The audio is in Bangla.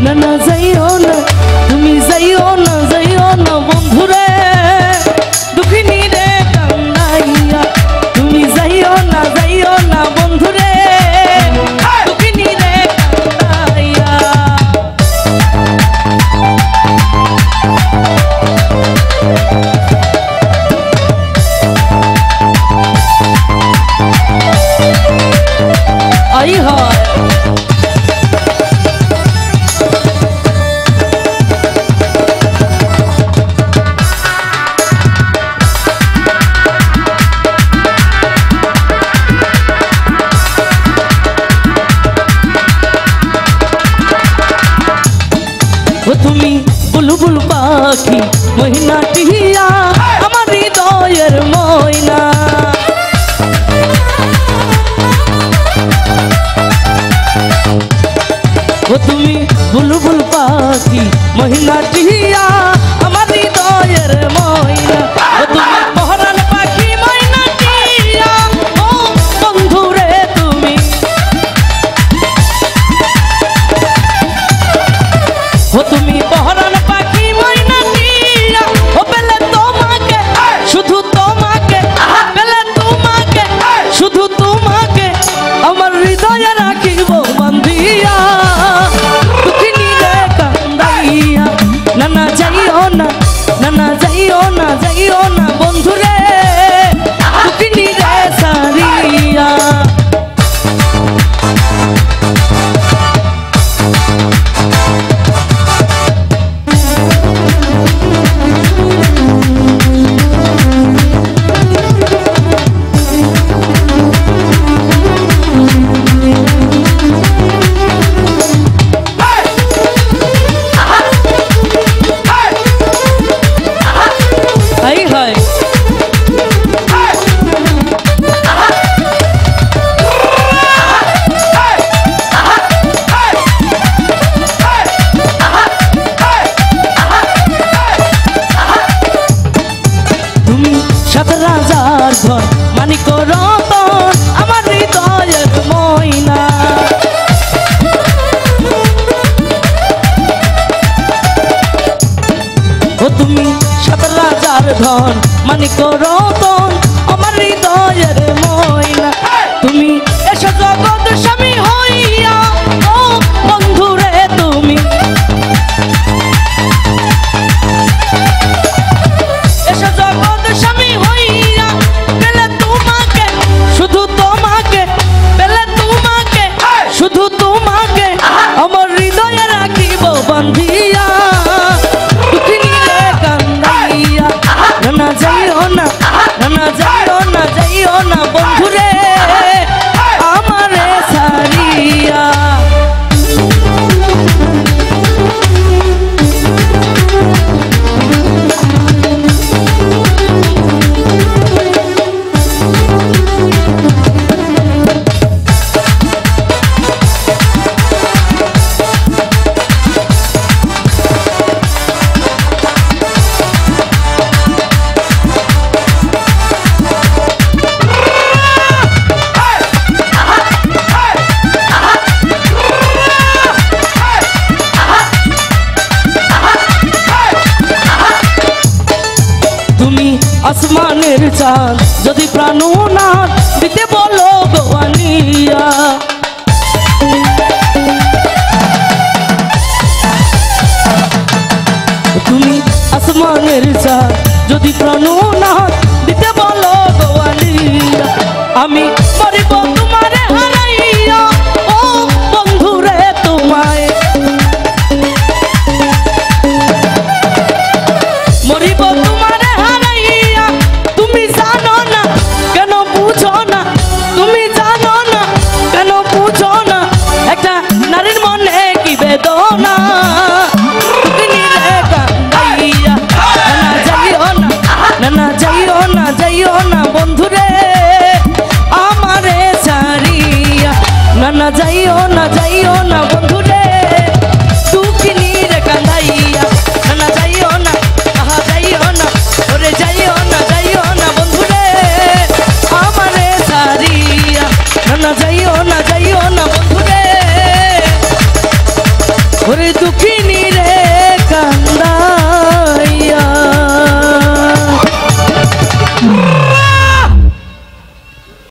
না না যাইও না, তুমি যাইও না বন্ধুরে দুঃখিনী রে কান্দাইয়া। তুমি যাইও না বন্ধুরে দুঃখিনী রে কান্দাইয়া। আই হয় তুমি বুলবুল পাখি মহিনা টিয়া আমার হৃদয়ের ময়না। ও তুমি বুলবুল পাখি মহিনা টিয়া আমার হৃদয়ের ময়না। ও তুমি পহরান পাখি ময়না টিয়া ও বন্ধুরে তুমি। ও তুমি পহরান পাখি ময়না টিয়া ও পেলে তোমাকে শুধু তোমাকে পেলে তোমাকে শুধু তোমাকে আমার হৃদয়ে রাখিব বান্ধিয়া। দুঃখিনী রে কান্দাইয়া। না না যাইও না বন্ধুরে দুঃখিনী রে সারিয়া। সাত রাজার ঘর মানিক রতন আমার হৃদয়ের ময়না। ও তুমি সাত রাজার ধন মানিক রতন আমার হৃদয়ের ময়না। তুমি এসো জগৎ স্বামী হইয়া ও বন্ধুরে তুমি। এসো জগৎ স্বামী হইয়া পেলে তোমাকে শুধু তোমাকে পেলে তোমাকে শুধু তোমাকে আমার হৃদয়ে রাখিব বান্ধিয়া। দুঃখিনী রে কান্দাইয়া। না না যাইও না বন্ধুরে আমারে সারিয়া। আসমানের চাঁদ যদি প্রাণনাথ দিতে বলো গোয়ানিয়া। তুমি আসমানের চাঁদ যদি প্রাণনাথ দিতে বলো গোয়ানিয়া। আমি